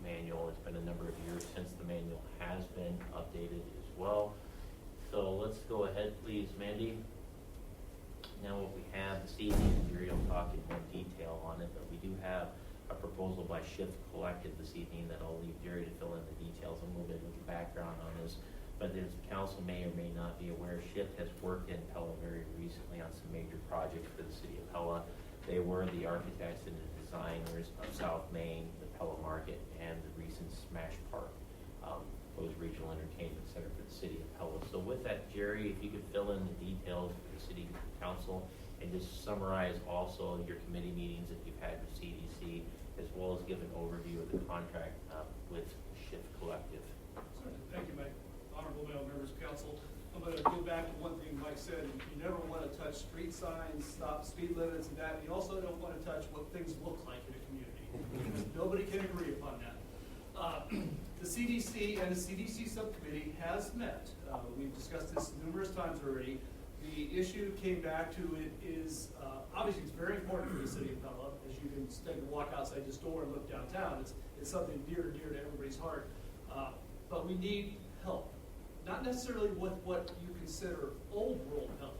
manual. It's been a number of years since the manual has been updated as well. So let's go ahead, please, Mandy. Now what we have this evening, Jerry will talk in more detail on it, but we do have a proposal by Shift Collective this evening that I'll leave Jerry to fill in the details, a little bit of the background on this. But as the council may or may not be aware, Shift has worked in Pella very recently on some major projects for the city of Pella. They were the architects and the designers of South Main, the Pella Market, and the recent Smash Park, proposed regional entertainment center for the city of Pella. So with that, Jerry, if you could fill in the details for the city council and just summarize also your committee meetings that you've had with CDC, as well as give an overview of the contract with Shift Collective. Thank you, Mike. Honorable members of council. I'm going to go back to one thing Mike said. You never want to touch street signs, stop speed limits, and that. You also don't want to touch what things look like in a community. Nobody can agree upon that. The CDC and the CDC subcommittee has met. We've discussed this numerous times already. The issue came back to it is, obviously it's very important for the city of Pella. As you can take a walk outside this door and look downtown, it's something dear and dear to everybody's heart. But we need help. Not necessarily with what you consider old world Pella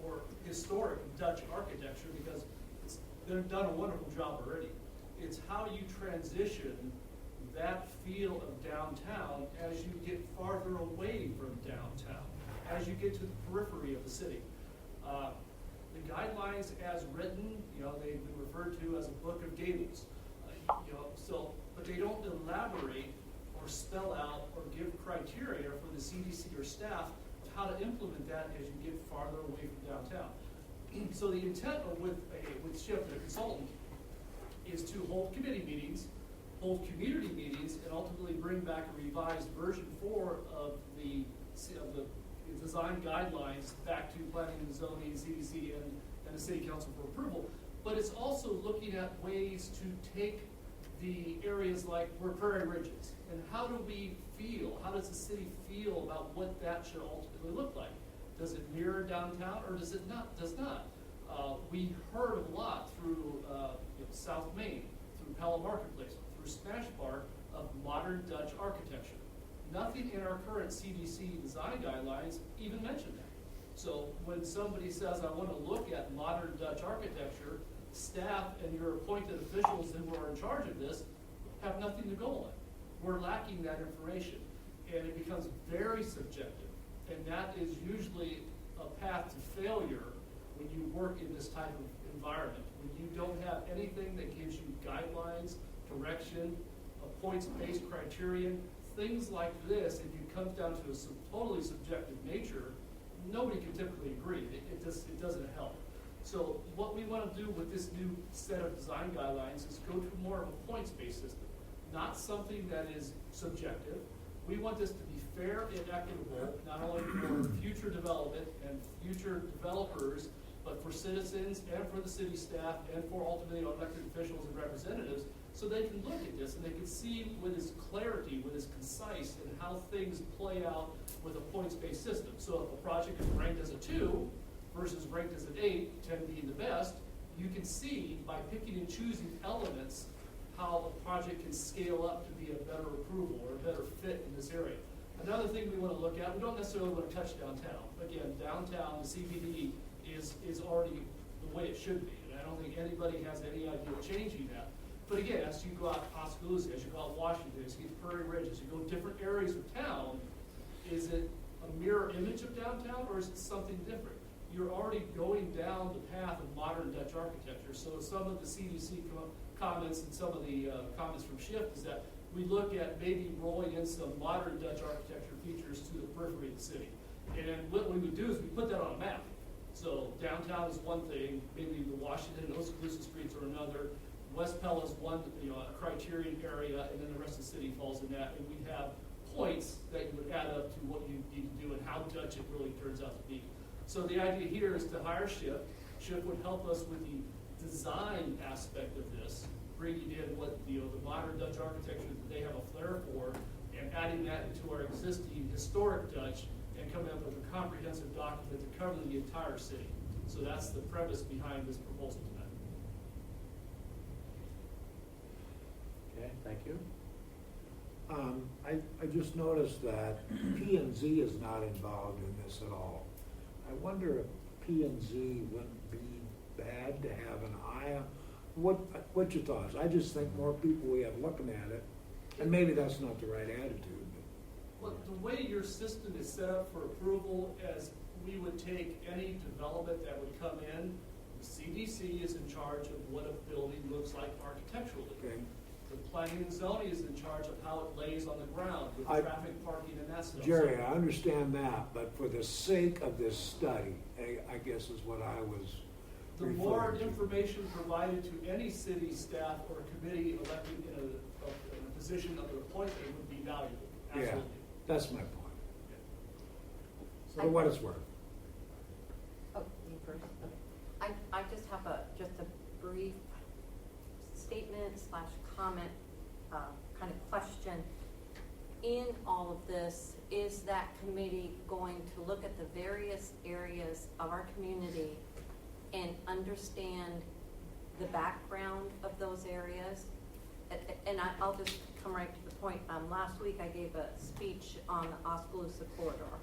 or historic Dutch architecture, because they've done a wonderful job already. It's how you transition that feel of downtown as you get farther away from downtown, as you get to the periphery of the city. The guidelines as written, they've been referred to as a book of gables. But they don't elaborate or spell out or give criteria for the CDC or staff of how to implement that as you get farther away from downtown. So the intent with Shift, the consultant, is to hold committee meetings, hold community meetings, and ultimately bring back a revised version 4 of the design guidelines back to planning and zoning, CDC, and the city council for approval. But it's also looking at ways to take the areas like where Prairie Ridge is, and how do we feel, how does the city feel about what that should ultimately look like? Does it mirror downtown, or does it not? Does not. We heard a lot through South Main, through Pella Marketplace, through Smash Bar, of modern Dutch architecture. Nothing in our current CDC design guidelines even mention that. So when somebody says, I want to look at modern Dutch architecture, staff and your appointed officials who are in charge of this have nothing to go on. We're lacking that information, and it becomes very subjective. And that is usually a path to failure when you work in this type of environment. When you don't have anything that gives you guidelines, direction, a points-based criterion, things like this, and it comes down to a totally subjective nature, nobody can typically agree. It doesn't help. So what we want to do with this new set of design guidelines is go to more of a points-based system, not something that is subjective. We want this to be fair and equitable, not only for future development and future developers, but for citizens and for the city staff and for ultimately elected officials and representatives, so they can look at this and they can see with its clarity, with its concise, and how things play out with a points-based system. So if a project is ranked as a 2 versus ranked as an 8, 10 being the best, you can see by picking and choosing elements how a project can scale up to be a better approval or a better fit in this area. Another thing we want to look at, we don't necessarily want to touch downtown. Again, downtown, the CBD is already the way it should be, and I don't think anybody has any idea of changing that. But again, as you go out Oskaloosa, as you go out Washington, as you get Prairie Ridge, as you go different areas of town, is it a mirror image of downtown, or is it something different? You're already going down the path of modern Dutch architecture. So some of the CDC comments and some of the comments from Shift is that we look at maybe rolling in some modern Dutch architecture features to the periphery of the city. And what we would do is we put that on a map. So downtown is one thing, maybe the Washington and Oskaloosa streets are another. West Pella is one, a criterion area, and then the rest of the city falls in that. And we have points that you would add up to what you need to do and how Dutch it really turns out to be. So the idea here is to hire Shift. Shift would help us with the design aspect of this, bringing in what the modern Dutch architecture that they have a flair for, and adding that into our existing historic Dutch, and coming up with a comprehensive document to cover the entire city. So that's the premise behind this proposal tonight. Okay, thank you. I just noticed that P&Z is not involved in this at all. I wonder if P&Z wouldn't be bad to have an eye on. What's your thoughts? I just think more people we have looking at it, and maybe that's not the right attitude. Well, the way your system is set up for approval, as we would take any development that would come in, the CDC is in charge of what a building looks like architecturally. Okay. The planning and zoning is in charge of how it lays on the ground with traffic, parking, and that stuff. Jerry, I understand that, but for the sake of this study, I guess is what I was The more referring to. information provided to any city staff or committee elected in a position of appointment would be valuable. Absolutely. Yeah, that's my point. So for what it's worth. Oh, me first. Okay. I just have just a brief statement / comment, kind of question. In all of this, is that committee going to look at the various areas of our community and understand the background of those areas? And I'll just come right to the point. Last week I gave a speech on the Oskaloosa corridor.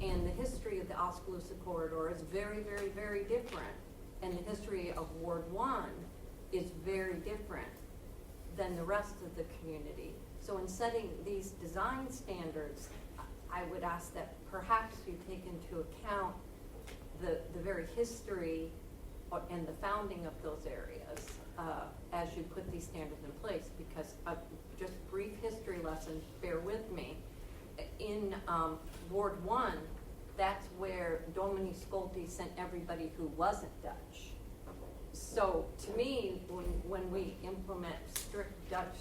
And the history of the Oskaloosa corridor is very, very, very different. And the history of Ward 1 is very different than the rest of the community. So in setting these design standards, I would ask that perhaps you take into account the very history and the founding of those areas as you put these standards in place. Because just brief history lesson, bear with me. In Ward 1, that's where Domini Scolti sent everybody who wasn't Dutch. So to me, when we implement strict Dutch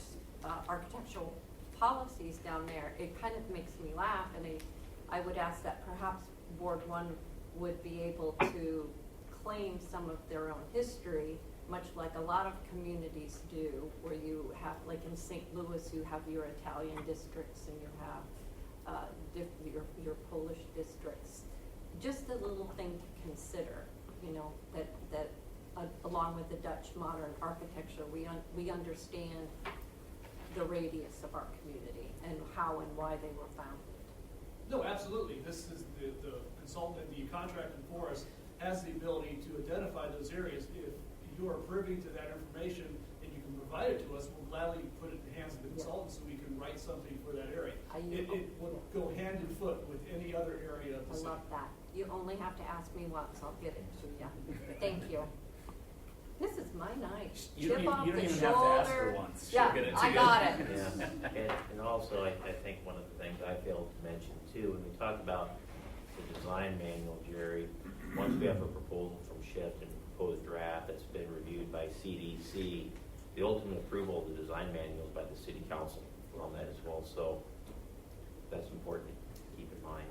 architectural policies down there, it kind of makes me laugh, and I would ask that perhaps Ward 1 would be able to claim some of their own history, much like a lot of communities do, where you have, like in St. Louis, you have your Italian districts and you have your Polish districts. Just a little thing to consider, you know, that along with the Dutch modern architecture, we understand the radius of our community and how and why they were founded. No, absolutely. This is the consultant, the contractor for us has the ability to identify those areas. If you are privy to that information and you can provide it to us, we'll gladly put it in the hands of the consultant so we can write something for that area. It would go hand in foot with any other area of the I city. love that. You only have to ask me once, I'll get it to you. Thank you. This is my night. You don't Chip off even the have to ask her shoulder. once. She'll Yeah, get it to I you. got it. Yeah, and also, I think one of the things I failed to mention too, when we talk about the design manual, Jerry, once we have a proposal from Shift and proposed draft that's been reviewed by CDC, the ultimate approval of the design manual is by the city council on that as well, so that's important to keep in mind.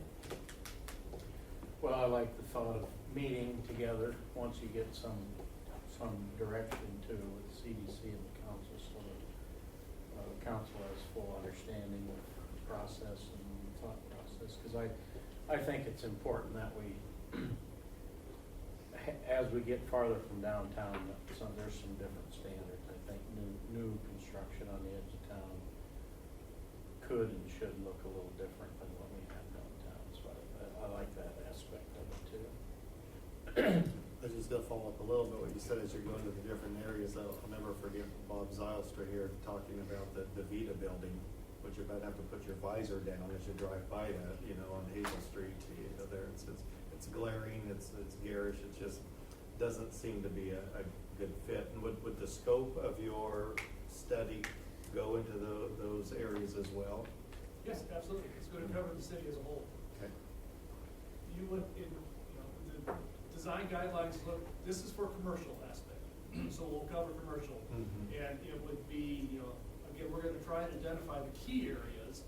Well, I like the thought of meeting together once you get some direction to the CDC and the council, so that the council has full understanding of the process and the thought process. Because I think it's important that we, as we get farther from downtown, there's some different standards. I think new construction on the edge of town could and should look a little different than what we have downtown. So I like that aspect of it too. I was just gonna follow up a little bit what you said as you're going to the different areas. I'll never forget Bob Zylstra here talking about the Vita building, which you're gonna have to put your visor down as you drive by that, you know, on Hazel Street. You know, there it's glaring, it's garish, it just doesn't seem to be a good fit. And would the scope of your study go into those areas as well? Yes, absolutely. It's going to cover the city as a whole. Okay. You would, the design guidelines look, this is for commercial aspect, so we'll cover commercial. And it would be, you know, again, we're gonna try and identify the key areas.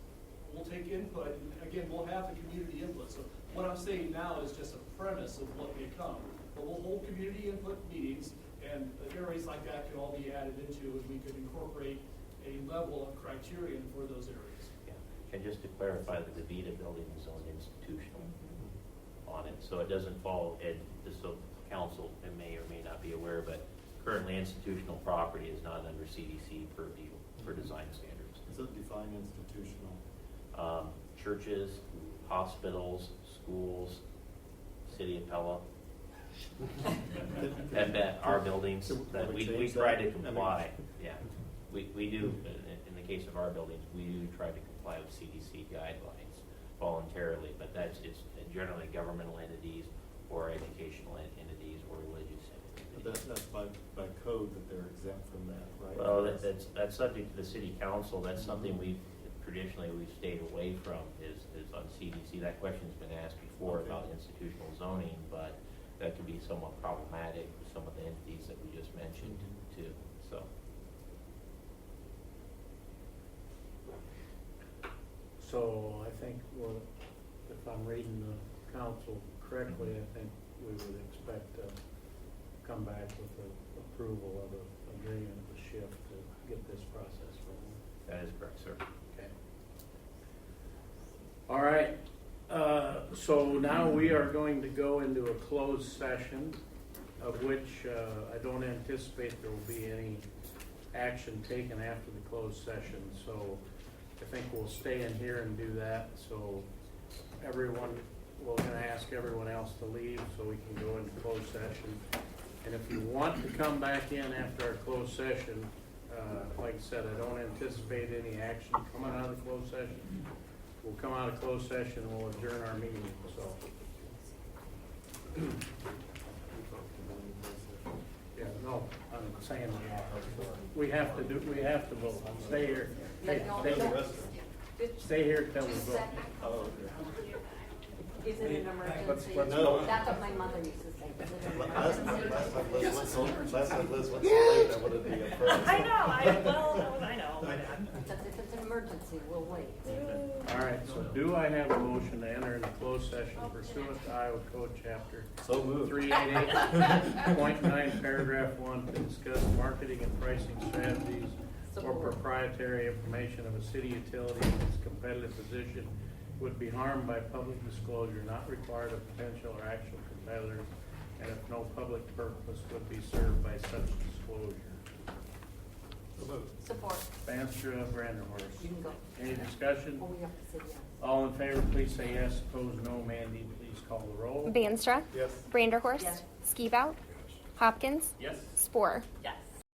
We'll take input, and again, we'll have the community input. So what I'm saying now is just a premise of what may come. But we'll hold community input meetings, and areas like that could all be added into, and we could incorporate a level of criterion for those areas. Yeah, and just to clarify that the Vita building is owned institutional on it, so it doesn't fall, just so council may or may not be aware, but currently institutional property is not under CDC purview for design standards. Is it defined institutional? Churches, hospitals, schools, City of Pella, and our buildings, that we try to comply, yeah. We do, in the case of our buildings, we do try to comply with CDC guidelines voluntarily, but that's just generally governmental entities or educational entities or religious entities. But that's by code that they're exempt from that, right? Well, that's subject to the city council. That's something we've stayed away from is on CDC. That question's been asked before about institutional zoning, but that can be somewhat problematic with some of the entities that we just mentioned too, so. So I think, well, if I'm reading the council correctly, I think we would expect to come back with the approval of an agreement with Shift to get this process rolling. That is correct, sir. Okay. All right, so now we are going to go into a closed session, of which I don't anticipate there will be any action taken after the closed session. So I think we'll stay in here and do that. So we're going to ask everyone else to leave so we can go into closed session. And if you want to come back in after our closed session, like I said, I don't anticipate any action coming out of the closed session. We'll come out of closed session and we'll adjourn our meeting, so. Yeah, no, I'm saying, we have to vote. Stay here. Stay here till we vote. Second. Oh, okay. Is it an emergency? No. That's what my mother used to say. Is it an Last emergency? time Liz went so late, I wouldn't be impressed. I know, I know. Because if it's an emergency, we'll wait. All right, so do I have a motion to enter into closed session pursuant to Iowa Code Chapter So moved. 388.9, paragraph 1, to discuss marketing and pricing strategies or Support. proprietary information of a city utility and its competitive position would be harmed by public disclosure not required of potential or actual competitors, and if no public purpose would be served by such disclosure. Support. Banstra, Branderhorst. You can go. Any discussion? Oh, we have to say yes. All in favor, please say yes. Opposed, no. Mandy, please call the roll. Banstra. Yes. Branderhorst. Yes. Skibout. Hopkins. Yes. Spore. Yes.